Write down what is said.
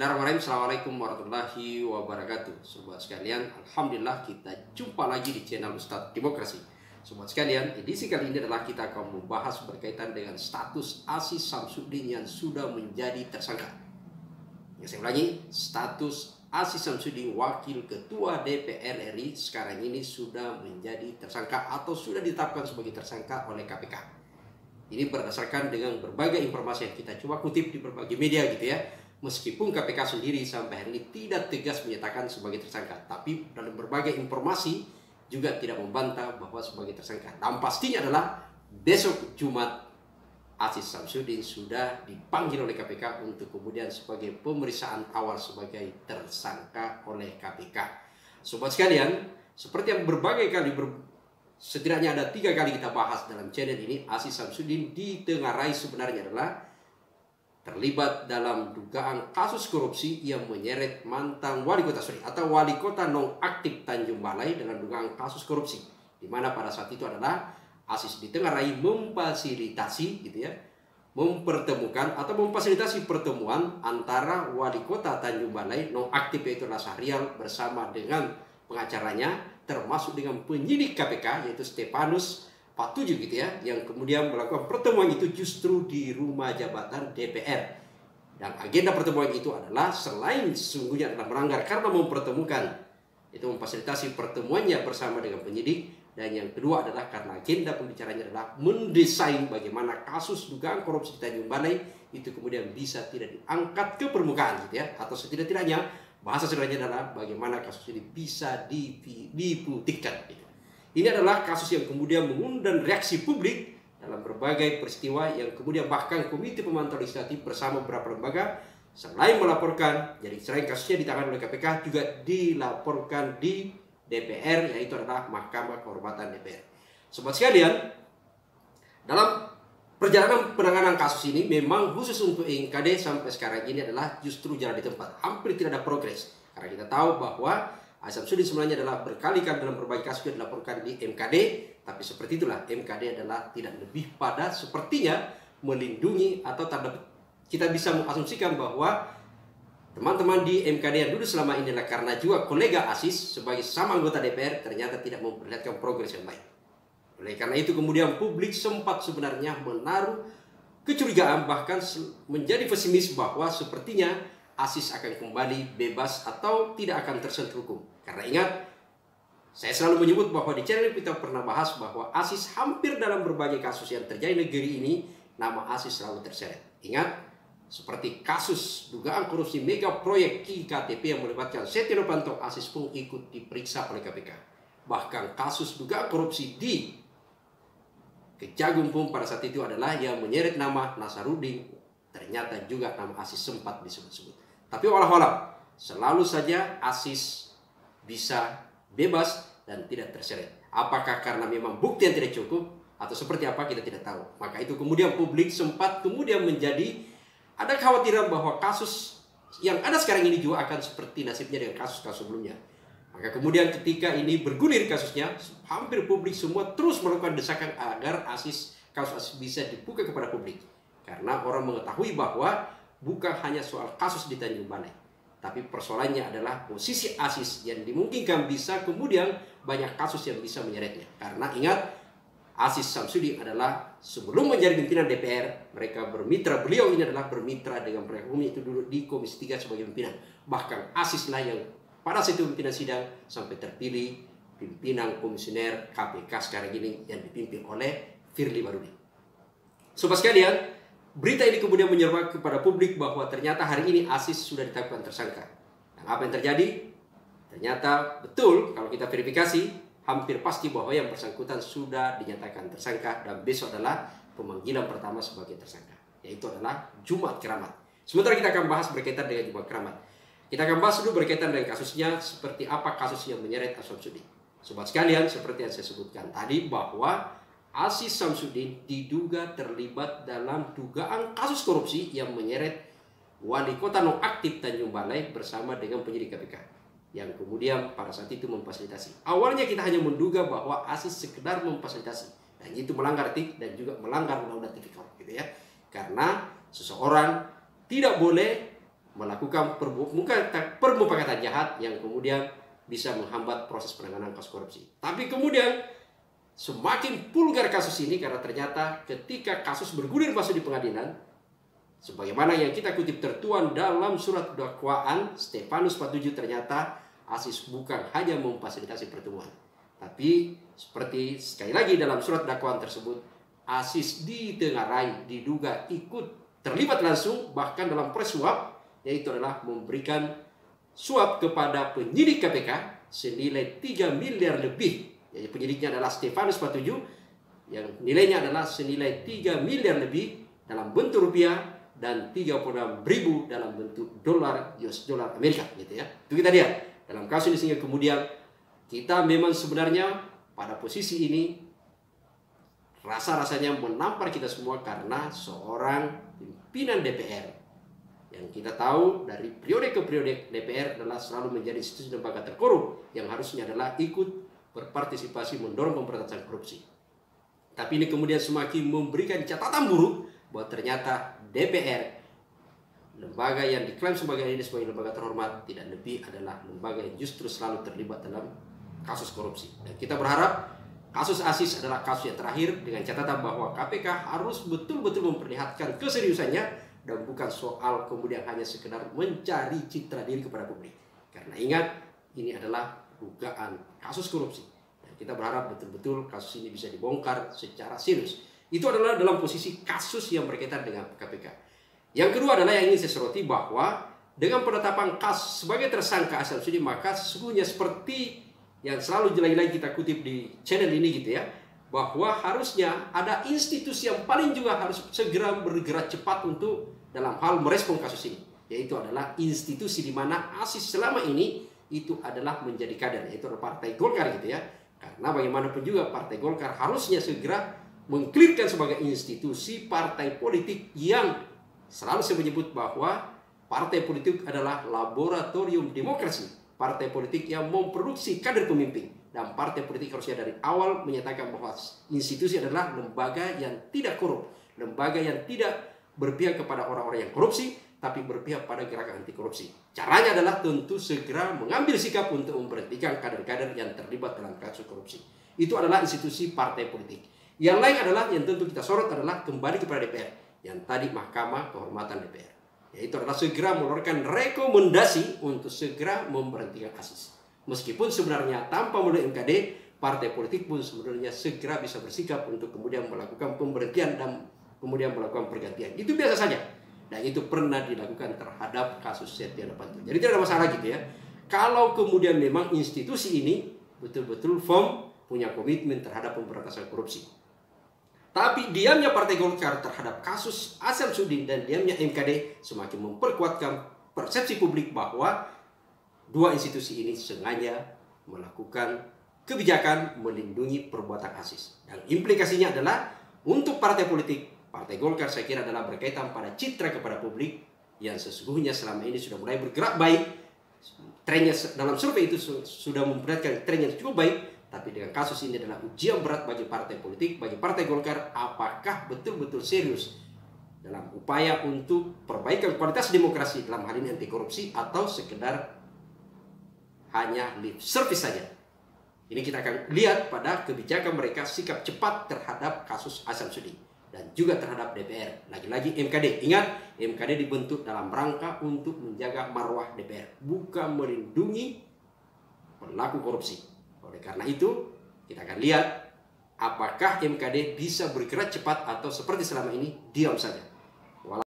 Bismillahirrahmanirrahim. Assalamualaikum warahmatullahi wabarakatuh. Sobat sekalian, Alhamdulillah kita jumpa lagi di channel Ustadz Demokrasi. Sobat sekalian, edisi kali ini adalah kita akan membahas berkaitan dengan status Aziz Syamsuddin yang sudah menjadi tersangka. Yang saya ulangi, status Aziz Syamsuddin, Wakil Ketua DPR RI, sekarang ini sudah menjadi tersangka atau sudah ditetapkan sebagai tersangka oleh KPK. Ini berdasarkan dengan berbagai informasi yang kita coba kutip di berbagai media gitu ya. Meskipun KPK sendiri sampai hari ini tidak tegas menyatakan sebagai tersangka, tapi dalam berbagai informasi juga tidak membantah bahwa sebagai tersangka. Dan pastinya adalah besok Jumat Aziz Syamsuddin sudah dipanggil oleh KPK untuk kemudian sebagai pemeriksaan awal sebagai tersangka oleh KPK. Sobat sekalian, seperti yang berbagai kali setidaknya ada 3 kali kita bahas dalam channel ini, Aziz Syamsuddin ditengarai sebenarnya adalah terlibat dalam dugaan kasus korupsi yang menyeret mantan wali kota atau wali kota nonaktif Tanjung Balai dengan dugaan kasus korupsi, di mana pada saat itu adalah Aziz ditengarai memfasilitasi gitu ya, mempertemukan atau memfasilitasi pertemuan antara wali kota Tanjung Balai nonaktif yaitu Syahrial bersama dengan pengacaranya, termasuk dengan penyidik KPK yaitu Stefanus Patuju gitu ya, yang kemudian melakukan pertemuan itu justru di rumah jabatan DPR. Dan agenda pertemuan itu adalah selain sesungguhnya adalah melanggar karena mempertemukan, itu memfasilitasi pertemuannya bersama dengan penyidik, dan yang kedua adalah karena agenda pembicaranya adalah mendesain bagaimana kasus dugaan korupsi di Tanjung Balai itu kemudian bisa tidak diangkat ke permukaan gitu ya, atau setidak-tidaknya bahasa sederhananya adalah bagaimana kasus ini bisa diputihkan gitu. Ini adalah kasus yang kemudian mengundang reaksi publik dalam berbagai peristiwa yang kemudian bahkan Komite Pemantau Legislatif bersama beberapa lembaga selain melaporkan, jadi selain kasusnya ditangani oleh KPK juga dilaporkan di DPR, yaitu adalah Mahkamah Kehormatan DPR. Sobat sekalian, dalam perjalanan penanganan kasus ini memang khusus untuk MKD sampai sekarang ini adalah justru jalan di tempat, hampir tidak ada progres. Karena kita tahu bahwa Aziz Syamsuddin sebenarnya adalah berkali-kali dalam berbagai kasus yang dilaporkan di MKD, tapi seperti itulah MKD adalah tidak lebih pada sepertinya melindungi atau kita bisa mengasumsikan bahwa teman-teman di MKD yang dulu selama ini adalah karena juga kolega Aziz sebagai sama anggota DPR ternyata tidak memperlihatkan progres yang baik. Oleh karena itu kemudian publik sempat sebenarnya menaruh kecurigaan bahkan menjadi pesimis bahwa sepertinya Aziz akan kembali bebas atau tidak akan tersentuh hukum. Karena ingat, saya selalu menyebut bahwa di channel kita pernah bahas bahwa Aziz hampir dalam berbagai kasus yang terjadi di negeri ini, nama Aziz selalu terseret. Ingat, seperti kasus dugaan korupsi mega proyek IKTP yang melibatkan Setia Novanto, Aziz pun ikut diperiksa oleh KPK. Bahkan kasus dugaan korupsi di Kejagung pun pada saat itu adalah yang menyeret nama Nasaruddin, ternyata juga nama Aziz sempat disebut-sebut. Tapi walau selalu saja Aziz bisa bebas dan tidak terseret. Apakah karena memang bukti yang tidak cukup atau seperti apa kita tidak tahu. Maka itu kemudian publik sempat kemudian menjadi ada kekhawatiran bahwa kasus yang ada sekarang ini juga akan seperti nasibnya dengan kasus-kasus sebelumnya. Maka kemudian ketika ini bergulir kasusnya, hampir publik semua terus melakukan desakan agar kasus Aziz bisa dibuka kepada publik. Karena orang mengetahui bahwa bukan hanya soal kasus di Tanjung Balai, tapi persoalannya adalah posisi Aziz yang dimungkinkan bisa kemudian banyak kasus yang bisa menyeretnya. Karena ingat, Aziz Syamsuddin adalah sebelum menjadi pimpinan DPR, mereka bermitra, beliau ini adalah bermitra dengan penegak hukum itu dulu di Komisi 3 sebagai pimpinan. Bahkan Aziz lah yang pada saat itu pimpinan sidang sampai terpilih pimpinan komisioner KPK sekarang ini yang dipimpin oleh Firly Bahuri. Sobat sekalian, berita ini kemudian menyeruak kepada publik bahwa ternyata hari ini Aziz sudah ditetapkan tersangka. Dan apa yang terjadi? Ternyata betul kalau kita verifikasi, hampir pasti bahwa yang bersangkutan sudah dinyatakan tersangka dan besok adalah pemanggilan pertama sebagai tersangka, yaitu adalah Jumat Keramat. Sementara kita akan bahas berkaitan dengan Jumat Keramat. Kita akan bahas dulu berkaitan dengan kasusnya, seperti apa kasus yang menyeret Aziz Syamsuddin. Sobat sekalian, seperti yang saya sebutkan tadi bahwa Aziz Syamsuddin diduga terlibat dalam dugaan kasus korupsi yang menyeret wali kota nonaktif Tanjung Balai bersama dengan penyidik KPK yang kemudian pada saat itu memfasilitasi. Awalnya kita hanya menduga bahwa Aziz sekedar memfasilitasi dan itu melanggar etik dan juga melanggar undang-undang tipikor gitu ya. Karena seseorang tidak boleh melakukan permufakatan jahat yang kemudian bisa menghambat proses penanganan kasus korupsi. Tapi kemudian semakin vulgar kasus ini karena ternyata ketika kasus bergulir masuk di pengadilan, sebagaimana yang kita kutip tertuang dalam surat dakwaan Stefanus Patuju, ternyata Aziz bukan hanya memfasilitasi pertemuan, tapi seperti sekali lagi dalam surat dakwaan tersebut, Aziz ditengarai, diduga ikut terlibat langsung bahkan dalam proses suap, yaitu adalah memberikan suap kepada penyidik KPK senilai 3 miliar lebih. Jadi penyidiknya adalah Stefanus Patuju yang nilainya adalah senilai 3 miliar lebih dalam bentuk rupiah dan 36.000 dalam bentuk dolar US dollar Amerika gitu ya. Itu kita lihat dalam kasus ini, sehingga kemudian kita memang sebenarnya pada posisi ini rasa-rasanya menampar kita semua karena seorang pimpinan DPR yang kita tahu dari periode ke periode DPR adalah selalu menjadi institusi lembaga terkorup yang harusnya adalah ikut berpartisipasi mendorong pemberantasan korupsi. Tapi ini kemudian semakin memberikan catatan buruk bahwa ternyata DPR, lembaga yang diklaim sebagai lembaga terhormat, tidak lebih adalah lembaga yang justru selalu terlibat dalam kasus korupsi. Dan kita berharap kasus Aziz adalah kasus yang terakhir, dengan catatan bahwa KPK harus betul-betul memperlihatkan keseriusannya dan bukan soal kemudian hanya sekedar mencari citra diri kepada publik. Karena ingat, ini adalah dugaan kasus korupsi. Dan kita berharap betul-betul kasus ini bisa dibongkar secara serius. Itu adalah dalam posisi kasus yang berkaitan dengan KPK. Yang kedua adalah yang ingin saya soroti bahwa dengan penetapan kasus sebagai tersangka Aziz Syamsuddin, maka sesungguhnya seperti yang selalu lagi-lagi kita kutip di channel ini gitu ya, bahwa harusnya ada institusi yang paling juga harus segera bergerak cepat untuk dalam hal merespon kasus ini, yaitu adalah institusi di mana Aziz selama ini itu adalah menjadi kader, yaitu adalah Partai Golkar gitu ya. Karena bagaimanapun juga Partai Golkar harusnya segera mengklirkan sebagai institusi partai politik yang selalu saya menyebut bahwa partai politik adalah laboratorium demokrasi. Partai politik yang memproduksi kader pemimpin. Dan partai politik harusnya dari awal menyatakan bahwa institusi adalah lembaga yang tidak korup. Lembaga yang tidak berpihak kepada orang-orang yang korupsi, tapi berpihak pada gerakan anti korupsi. Caranya adalah tentu segera mengambil sikap untuk memberhentikan kader-kader yang terlibat dalam kasus korupsi. Itu adalah institusi partai politik. Yang lain adalah yang tentu kita sorot adalah kembali kepada DPR, yang tadi Mahkamah Kehormatan DPR, yaitu adalah segera mengeluarkan rekomendasi untuk segera memberhentikan Aziz. Meskipun sebenarnya tanpa melalui MKD, partai politik pun sebenarnya segera bisa bersikap untuk kemudian melakukan pemberhentian dan kemudian melakukan pergantian. Itu biasa saja. Dan itu pernah dilakukan terhadap kasus Setia Novanto. Jadi tidak ada masalah gitu ya. Kalau kemudian memang institusi ini betul-betul firm punya komitmen terhadap pemberantasan korupsi. Tapi diamnya Partai Golkar terhadap kasus Aziz Syamsuddin dan diamnya MKD semakin memperkuatkan persepsi publik bahwa dua institusi ini sengaja melakukan kebijakan melindungi perbuatan Aziz. Dan implikasinya adalah untuk partai politik, Partai Golkar saya kira adalah berkaitan pada citra kepada publik yang sesungguhnya selama ini sudah mulai bergerak baik. Trennya dalam survei itu sudah memperlihatkan tren yang cukup baik. Tapi dengan kasus ini adalah ujian berat bagi partai politik, bagi Partai Golkar, apakah betul-betul serius dalam upaya untuk perbaikan kualitas demokrasi dalam hal ini anti korupsi, atau sekedar hanya lip service saja. Ini kita akan lihat pada kebijakan mereka, sikap cepat terhadap kasus Aziz Syamsuddin dan juga terhadap DPR. Lagi-lagi MKD. Ingat, MKD dibentuk dalam rangka untuk menjaga marwah DPR, bukan melindungi pelaku korupsi. Oleh karena itu, kita akan lihat apakah MKD bisa bergerak cepat atau seperti selama ini diam saja.